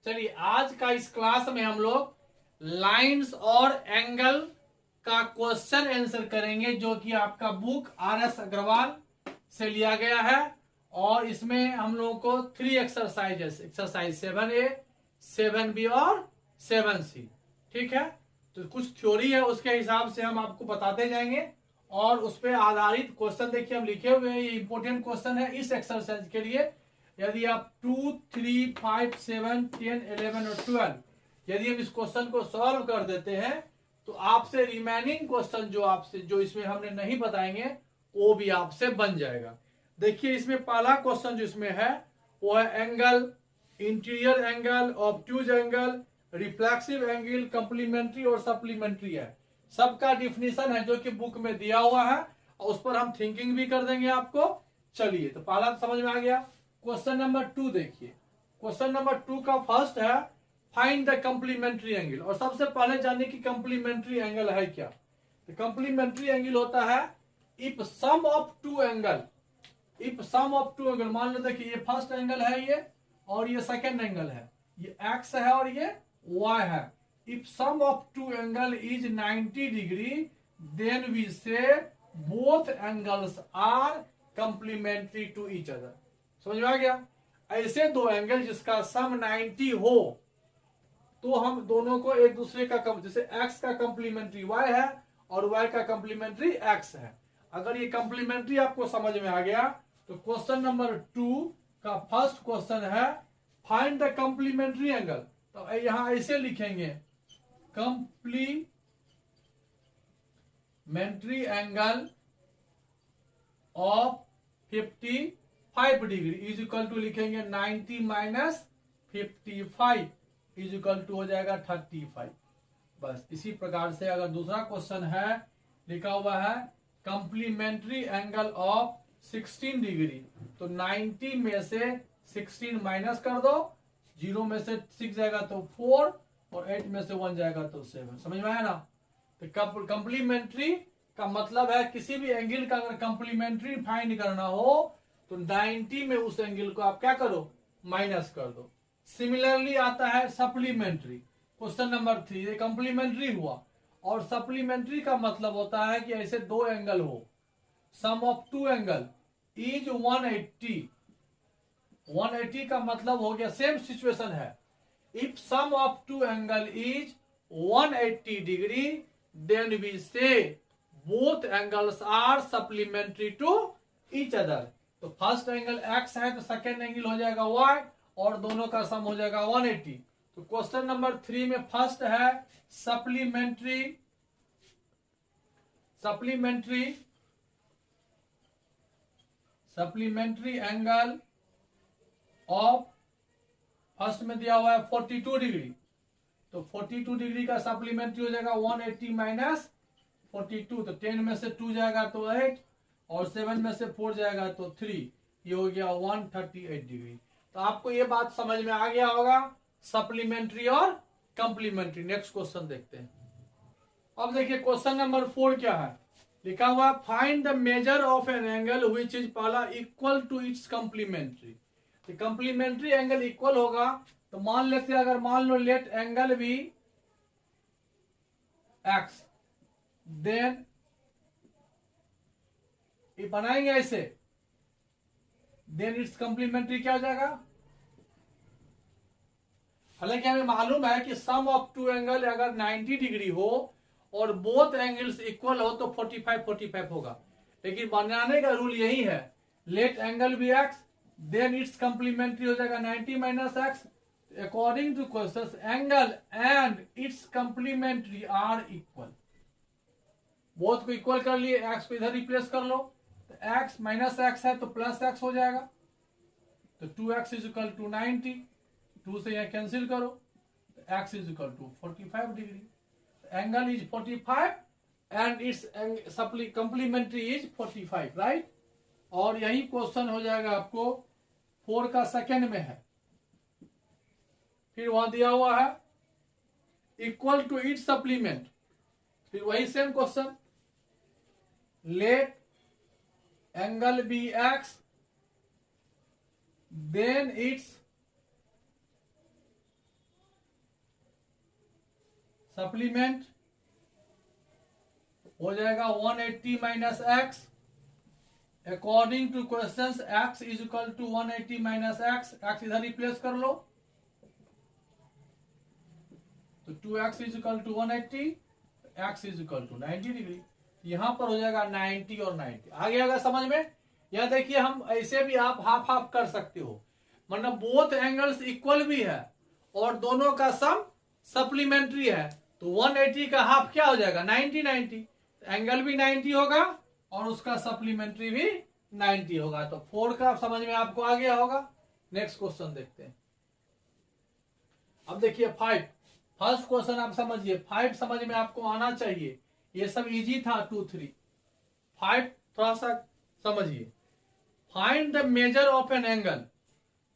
चलिए आज का इस क्लास में हम लोग लाइंस और एंगल का क्वेश्चन आंसर करेंगे, जो कि आपका बुक RS अग्रवाल से लिया गया है। और इसमें हम लोगों को 3 एक्सरसाइजेस, एक्सरसाइज 7A, 7B और 7C, ठीक है। तो कुछ थ्योरी है, उसके हिसाब से हम आपको बताते जाएंगे और उस पर आधारित क्वेश्चन देखिए हम लिखे हुए हैं। ये इंपॉर्टेंट क्वेश्चन है इस एक्सरसाइज के लिए। यदि आप 2, 3, 5, 7, 10, 11 और 12 यदि हम इस क्वेश्चन को सॉल्व कर देते हैं तो आपसे रिमेनिंग क्वेश्चन जो इसमें हमने नहीं बताएंगे वो भी आपसे बन जाएगा। देखिए इसमें पहला क्वेश्चन जो इसमें है वो है angle, interior angle, obtuse angle, reflexive angle, complementary और सप्लीमेंट्री है। सबका डिफिनीशन है जो कि बुक में दिया हुआ है और उस पर हम थिंकिंग भी कर देंगे आपको। चलिए तो पहला समझ में आ गया। क्वेश्चन नंबर 2 देखिए। क्वेश्चन नंबर 2 का फर्स्ट है फाइंड द कंप्लीमेंट्री एंगल। और सबसे पहले जानिए कि कंप्लीमेंट्री एंगल है क्या। तो कंप्लीमेंट्री एंगल होता है if sum of two angle, if sum of two angle, मान लो देखिए ये फर्स्ट एंगल है ये और ये सेकेंड एंगल है, ये एक्स है और ये वाई है। If sum of two angle is 90 degree then we say both angles are complementary to each other. समझ में आ गया। ऐसे दो एंगल जिसका सम 90 हो तो हम दोनों को एक दूसरे का जैसे x का कंप्लीमेंट्री y है और y का कंप्लीमेंट्री x है। अगर ये कंप्लीमेंट्री आपको समझ में आ गया तो क्वेश्चन नंबर 2 का फर्स्ट क्वेश्चन है फाइंड द कंप्लीमेंट्री एंगल। तो यहां ऐसे लिखेंगे complementary angle of 55 degree is equal to लिखेंगे 90 माइनस 55 इज इक्वल टू हो जाएगा 35। बस इसी प्रकार से अगर दूसरा क्वेश्चन है लिखा हुआ है कंप्लीमेंट्री एंगल ऑफ 16 डिग्री, तो 90 में से 16 माइनस कर दो, 0 में से 6 जाएगा तो 4 और 8 में से 1 जाएगा तो 7। समझ में आया ना। तो कंप्लीमेंट्री का मतलब है किसी भी एंगल का अगर कंप्लीमेंट्री फाइंड करना हो तो 90 में उस एंगल को आप क्या करो, माइनस कर दो। सिमिलरली आता है सप्लीमेंट्री। क्वेश्चन नंबर 3 ये कंप्लीमेंट्री हुआ और सप्लीमेंट्री का मतलब होता है कि ऐसे दो एंगल हो, sum of two angle is 180। 180 का मतलब हो गया सेम सिचुएशन है। If sum of two angle is 180 degree then we say both angles are supplementary to each other. तो फर्स्ट एंगल x है तो सेकेंड एंगल हो जाएगा y और दोनों का सम हो जाएगा 180। तो क्वेश्चन नंबर 3 में फर्स्ट है सप्लीमेंट्री एंगल ऑफ, फर्स्ट में दिया हुआ है 42 डिग्री, तो 42 डिग्री का सप्लीमेंट्री हो जाएगा 180 माइनस 42, तो 10 में से 2 जाएगा तो 8 और 7 में से 4 जाएगा तो 3, ये हो गया 138 डिग्री। तो आपको ये बात समझ में आ गया होगा सप्लीमेंट्री और कंप्लीमेंट्री। नेक्स्ट क्वेश्चन देखते हैं। अब देखिए क्वेश्चन नंबर 4 क्या है लिखा हुआ find the measure of an angle which is पहला इक्वल टू इट्स कंप्लीमेंट्री। तो कंप्लीमेंट्री एंगल इक्वल होगा तो मान लेते हैं, अगर मान लो late angle be x, then ये बनाएंगे ऐसे, देन इट्स कंप्लीमेंट्री क्या हो जाएगा। हालांकि हमें मालूम है कि सम ऑफ टू एंगल अगर 90 डिग्री हो और बोथ एंगल्स इक्वल हो तो 45 होगा, लेकिन बनाने का रूल यही है let angle be x then it's complementary हो जाएगा 90 minus x। According to question angle and it's complementary are equal. Both को इक्वल कर लिए, x को इधर रिप्लेस कर लो, तो x माइनस x है तो प्लस x हो जाएगा, तो 2x इज इक्वल टू 90, 2 से यह कैंसिल करो तो x is equal to 45 degree. Angle is 45 and it's complementary is 45, right. और यही क्वेश्चन हो जाएगा आपको 4 का सेकेंड में है। फिर वहां दिया हुआ है इक्वल टू इट्स सप्लीमेंट, फिर वही same question let angle be x then it's supplement हो जाएगा 180 minus x. According to question x is equal to 180 minus x, x इधर रिप्लेस कर लो तो 2x is equal to 180, x is equal to 90 degree. यहां पर हो जाएगा 90 और 90। आगे अगर समझ में, यह देखिए हम ऐसे भी आप हाफ हाफ कर सकते हो, मतलब बोथ एंगल्स इक्वल भी है और दोनों का सम सप्लीमेंट्री है, तो 180 का हाफ क्या हो जाएगा 90 90, एंगल भी 90 होगा और उसका सप्लीमेंट्री भी 90 होगा। तो 4 का समझ में आपको आ गया होगा। नेक्स्ट क्वेश्चन देखते हैं। अब देखिए 5, फर्स्ट क्वेश्चन आप समझिए, 5 समझ में आपको आना चाहिए, ये सब इजी था 2 3। 5 थोड़ा सा समझिए। Find the measure of N angle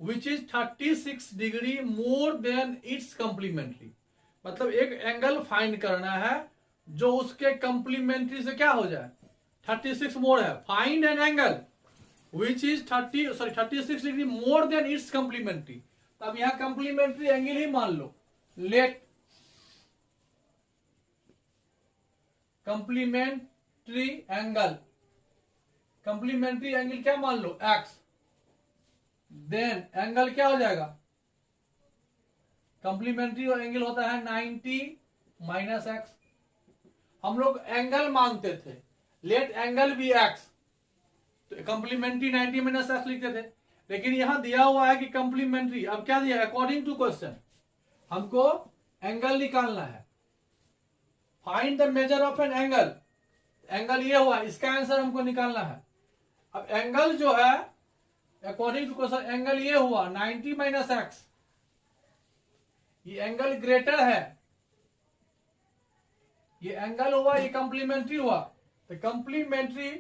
which is 36 degree more than it's complementary. मतलब एक एंगल फाइंड करना है जो उसके कंप्लीमेंट्री से क्या हो जाए 36 मोर है। Find an angle which is 36 degree more than it's complementary. अब यहां कंप्लीमेंट्री एंगल ही मान लो, let complementary angle, complementary angle क्या मान लो x, देन एंगल क्या हो जाएगा, कंप्लीमेंट्री एंगल होता है 90 माइनस एक्स। हम लोग एंगल मांगते थे, लेट एंगल भी x, तो कंप्लीमेंट्री 90 माइनस एक्स लिखते थे, लेकिन यहां दिया हुआ है कि कंप्लीमेंट्री, अब क्या दिया अकॉर्डिंग टू क्वेश्चन हमको एंगल निकालना है। Find the measure of N angle, angle ये हुआ, इसका आंसर हमको निकालना है। अब एंगल जो है अकॉर्डिंग टू क्वेश्चन एंगल ये हुआ 90 माइनस एक्स, ये एंगल ग्रेटर है, ये एंगल हुआ, ये कंप्लीमेंट्री हुआ, तो complementary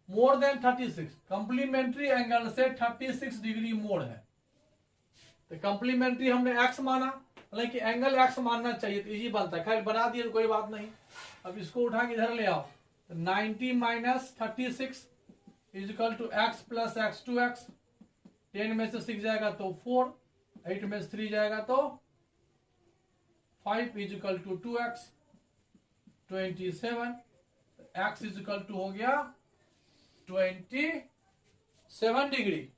more than 36, complementary angle से 36 डिग्री मोर है, तो कंप्लीमेंट्री हमने एक्स माना, हालांकि एंगल एक्स मानना चाहिए तो इजी बनता है, खैर बना दिए तो कोई बात नहीं। अब इसको उठा के इधर ले आओ, तो 90 minus 36 is equal to x plus x 2x, 10 में से 6 जाएगा तो 4, 8 में से 3 जाएगा तो 5 is equal to 2x 27, x is equal to हो गया 27 डिग्री।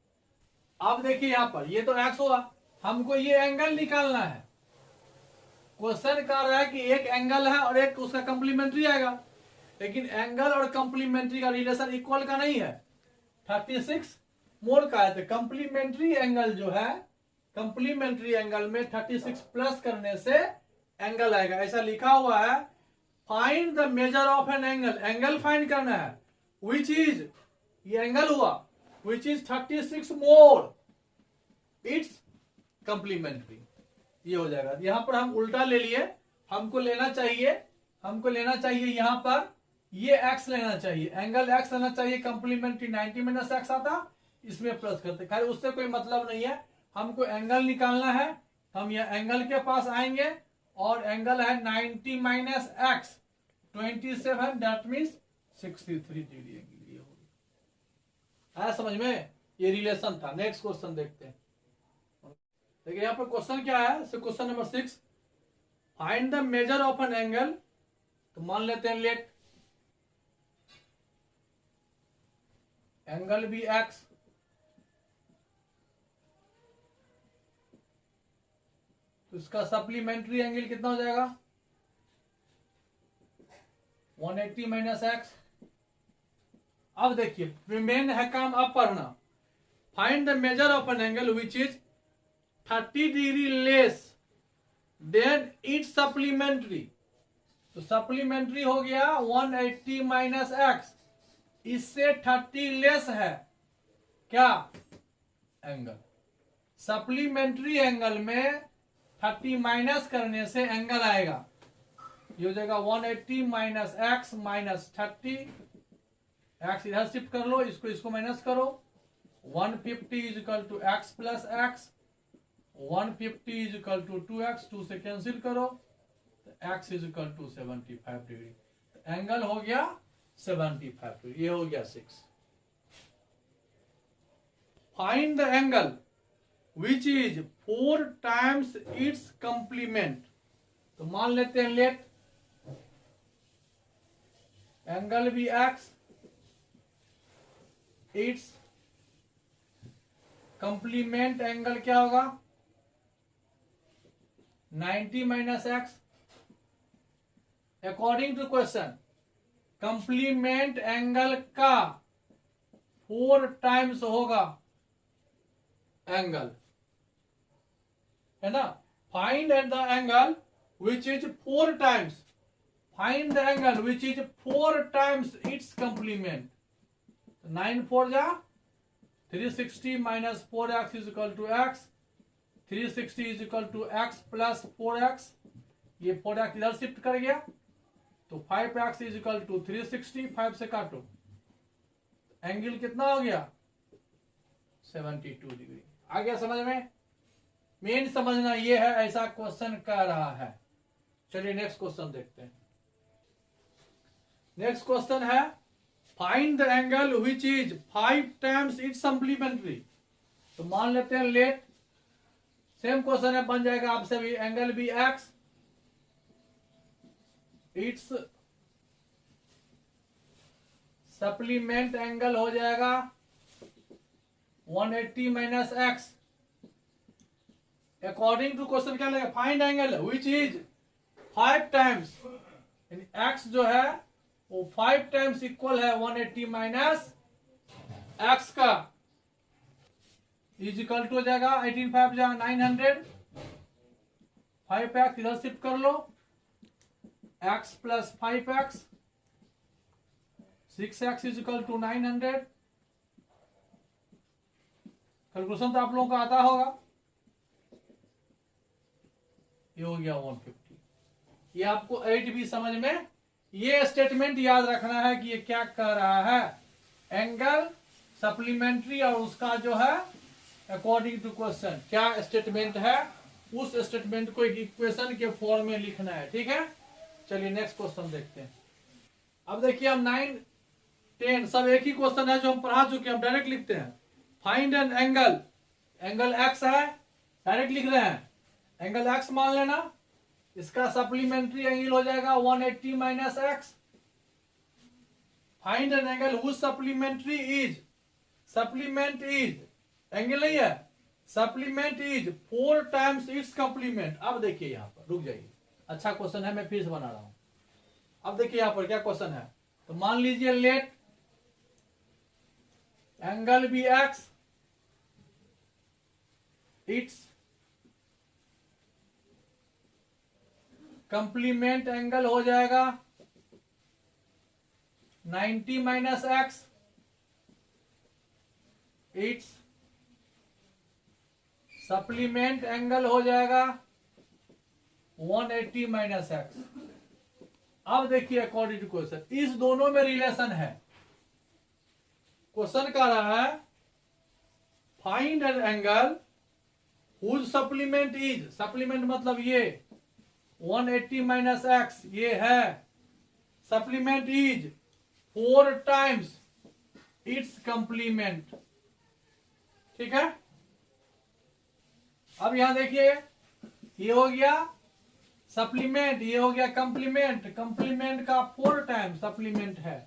अब देखिए यहां पर ये तो एक्स हुआ, हमको ये एंगल निकालना है। क्वेश्चन कह रहा है कि एक एंगल है और एक उसका कंप्लीमेंट्री आएगा, लेकिन एंगल और कंप्लीमेंट्री का रिलेशन इक्वल का नहीं है, 36 मोर का है, तो कंप्लीमेंट्री एंगल जो है, कंप्लीमेंट्री एंगल में 36 प्लस करने से एंगल आएगा, ऐसा लिखा हुआ है। Find the measure of N angle, angle find करना है, विच इज, ये एंगल हुआ, विच इज 36 मोर इट्स कंप्लीमेंट्री, ये हो जाएगा। यहां पर हम उल्टा ले लिए, हमको लेना चाहिए यहां पर ये x लेना चाहिए, एंगल x लेना चाहिए, कंप्लीमेंट्री 90 माइनस एक्स आता, इसमें प्लस करते, खैर उससे कोई मतलब नहीं है, हमको एंगल निकालना है। हम ये एंगल के पास आएंगे और एंगल है 90 minus x 27, that means 63 degree angle, ये होगी। आया समझ में, ये रिलेशन था। नेक्स्ट क्वेश्चन देखते हैं। देखिए यहाँ पर क्वेश्चन क्या है, question number 6, find the measure of an angle, तो मान लेते हैं लेट एंगल भी x, तो इसका सप्लीमेंट्री एंगल कितना हो जाएगा 180 माइनस एक्स। अब देखिए रिमेन है काम अब पढ़ना। Find the measure of N angle which is 30 degree less than it's supplementary, तो सप्लीमेंट्री हो गया 180 माइनस एक्स, इससे 30 लेस है क्या एंगल, सप्लीमेंट्री एंगल में 30 माइनस करने से एंगल आएगा, ये हो जाएगा 180 माइनस एक्स माइनस 30, एक्स इधर शिफ्ट कर लो, इसको माइनस करो, 150 is equal to x plus x, 150 is equal to 2x, 2 से कैंसिल करो, तो x is equal to 75 degree, angle हो गया 75 डिग्री, ये हो गया 6। Find the angle which is 4 times it's complement, तो मान लेते हैं let angle be x, it's complement angle क्या होगा 90 minus x. According to question complement angle का 4 टाइम्स होगा एंगल, है ना। Find the angle which is 4 times, find the angle which is 4 times it's complement. 9 4 जा 360 minus 4x is equal to x, 360 is equal to x plus 4x, ये 4x इधर shift कर गया तो 5x इज इक्वल टू 360, 5 से काटो, angle कितना हो गया 72 डिग्री। आ गया समझ में। मेन समझना ये है, ऐसा क्वेश्चन कर रहा है। चलिए नेक्स्ट क्वेश्चन देखते हैं। नेक्स्ट क्वेश्चन है find the angle which is 5 times it's supplementary. तो मान लेते हैं लेट, सेम क्वेश्चन है, बन जाएगा आपसे भी angle be x, it's supplement angle हो जाएगा 180 minus x. According to question क्या लगेगा, find angle which is 5 times, x जो है वो 5 टाइम्स इक्वल है 180 माइनस एक्स का, इज इक्वल टू हो जाएगा 18 5 जा 900, 5x इधर शिफ्ट कर लो, x plus 5x, 6x is equal to 900। Calculation तो आप लोगों को आता होगा। ये हो गया 150। ये आपको 8 भी समझ में, ये स्टेटमेंट याद रखना है कि ये क्या कर रहा है, एंगल सप्लीमेंट्री और उसका जो है अकॉर्डिंग टू क्वेश्चन क्या स्टेटमेंट है, उस स्टेटमेंट को एक इक्वेशन के फॉर्म में लिखना है। ठीक है, चलिए नेक्स्ट क्वेश्चन देखते हैं। अब देखिए हम 9 10 सब एक ही क्वेश्चन है जो हम पढ़ा चुके हैं, हम डायरेक्ट लिखते हैं। Find an angle, angle x है, डायरेक्ट लिख रहे हैं, एंगल एक्स मान लेना, इसका सप्लीमेंट्री एंगल हो जाएगा 180 minus x. Find an angle whose supplementary is, supplement is angle नहीं है, supplement is 4 times it's complement. अब देखिए यहां पर रुक जाइए, अच्छा क्वेश्चन है, मैं फिर से बना रहा हूं। अब देखिए यहां पर क्या क्वेश्चन है, तो मान लीजिए let angle be x, it's complement angle हो जाएगा 90 minus x, it's supplement angle हो जाएगा 180 माइनस एक्स। अब देखिए अकॉर्डिंग टू क्वेश्चन इस दोनों में रिलेशन है। क्वेश्चन कह रहा है find an angle whose supplement is, supplement मतलब ये 180 माइनस एक्स ये है, supplement is 4 times it's complement. ठीक है, अब यहां देखिए ये हो गया सप्लीमेंट, ये हो गया कंप्लीमेंट, कंप्लीमेंट का 4 टाइम सप्लीमेंट है।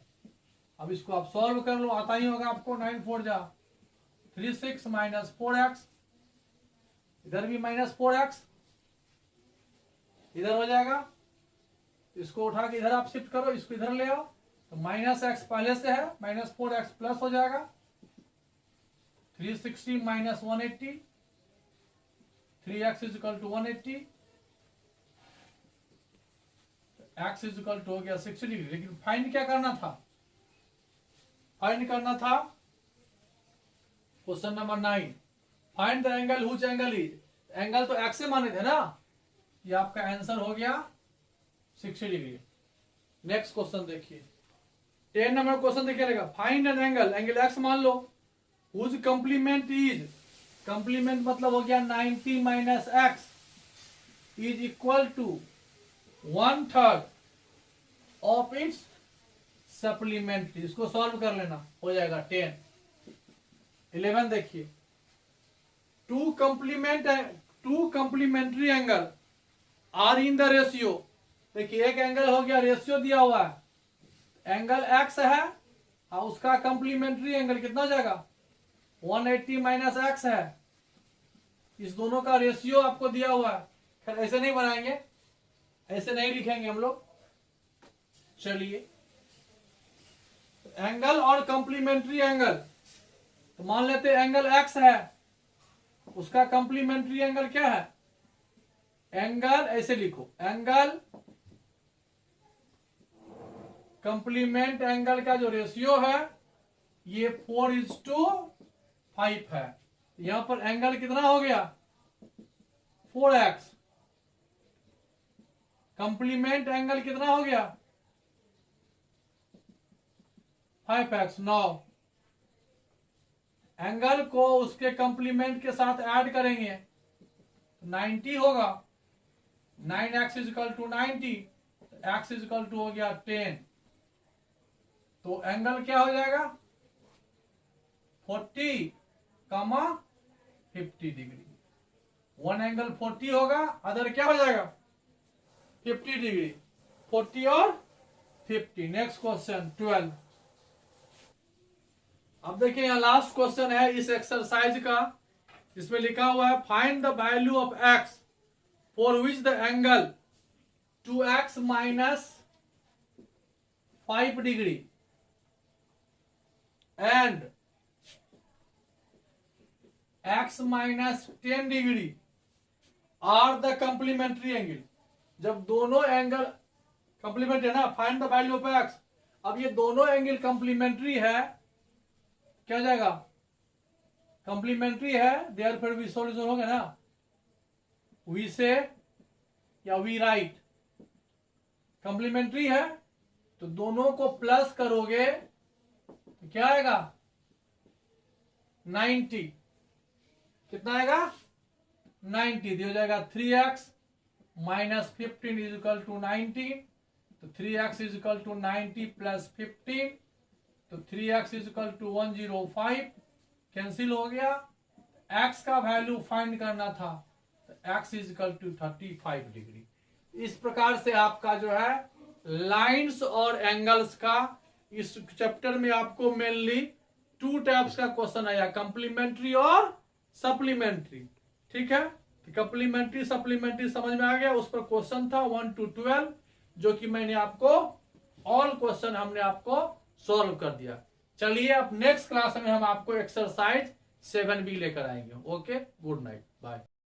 अब इसको आप सॉल्व कर लो, आता ही होगा आपको, 9 4 जा 36 माइनस 4x, इधर भी माइनस 4x इधर हो जाएगा, इसको उठा के इधर आप शिफ्ट करो, इसको इधर ले आओ, तो माइनस एक्स पहले से है, माइनस 4x प्लस हो जाएगा, 360 minus 180, 3x is equal to 180, x is equal to हो गया 60 डिग्री। लेकिन फाइंड क्या करना था, फाइंड करना था question number 9, find the angle हुच angle is, angle तो x से माने थे ना, ये आपका आंसर हो गया 60 डिग्री। नेक्स्ट क्वेश्चन देखिए 10 नंबर क्वेश्चन देखिए रहेगा, find an angle, angle x मान लो, हुज कंप्लीमेंट इज, कंप्लीमेंट मतलब हो गया 90 minus x is equal to 1/3 of it's supplementary. इसको सॉल्व कर लेना, हो जाएगा 10। 11 देखिए, two complementary angle are in the ratio. देखिए एक एंगल हो गया, रेशियो दिया हुआ है, एंगल एक्स है और उसका कंप्लीमेंट्री एंगल कितना जाएगा 180 माइनस एक्स है। इस दोनों का रेशियो आपको दिया हुआ है। खैर ऐसे नहीं बनाएंगे, ऐसे नहीं लिखेंगे हम लोग। चलिए एंगल और कंप्लीमेंट्री एंगल, तो मान लेते हैं एंगल एक्स है, उसका कंप्लीमेंट्री एंगल क्या है, एंगल ऐसे लिखो, एंगल कंप्लीमेंट एंगल का जो रेशियो है ये 4:5 है। यहां पर एंगल कितना हो गया 4x, कंप्लीमेंट एंगल कितना हो गया 5x। 9 एंगल को उसके कंप्लीमेंट के साथ ऐड करेंगे 90 होगा। 9x is equal to 90, x is equal to हो गया 10। तो एंगल क्या हो जाएगा 40, 50 डिग्री। वन एंगल 40 होगा, अदर क्या हो जाएगा 50 डिग्री। 40 और 50। Next question 12। अब देखिए यहां लास्ट क्वेश्चन है इस एक्सरसाइज का। इसमें लिखा हुआ है find the value of x for which the angle 2x minus 5 degree and x minus 10 degree are the complementary angle. जब दोनों एंगल कंप्लीमेंट्री है ना, find the value of x। अब ये दोनों एंगल कंप्लीमेंट्री है, क्या हो जाएगा कंप्लीमेंट्री है, देयरफॉर वी सॉल्यूशन होगा ना, वी से या वी राइट कंप्लीमेंट्री है तो दोनों को प्लस करोगे तो क्या आएगा 90। कितना आएगा 90। हो जाएगा 3x minus 15 is equal to 90। तो 3x is equal to 90 plus 15, तो 3x is equal to 105 cancel हो गया। x का वैल्यू फाइंड करना था, तो x is equal to 35 degree. इस प्रकार से आपका जो है लाइंस और एंगल्स का इस चैप्टर में आपको मेनली 2 टाइप्स का क्वेश्चन आया, कंप्लीमेंट्री और सप्लीमेंट्री। ठीक है, तो कंप्लीमेंट्री सप्लीमेंट्री समझ में आ गया। उस पर क्वेश्चन था 1 to 12, जो कि मैंने आपको ऑल क्वेश्चन हमने आपको सॉल्व कर दिया। चलिए अब नेक्स्ट क्लास में हम आपको एक्सरसाइज 7B लेकर आएंगे। Okay, good night, bye.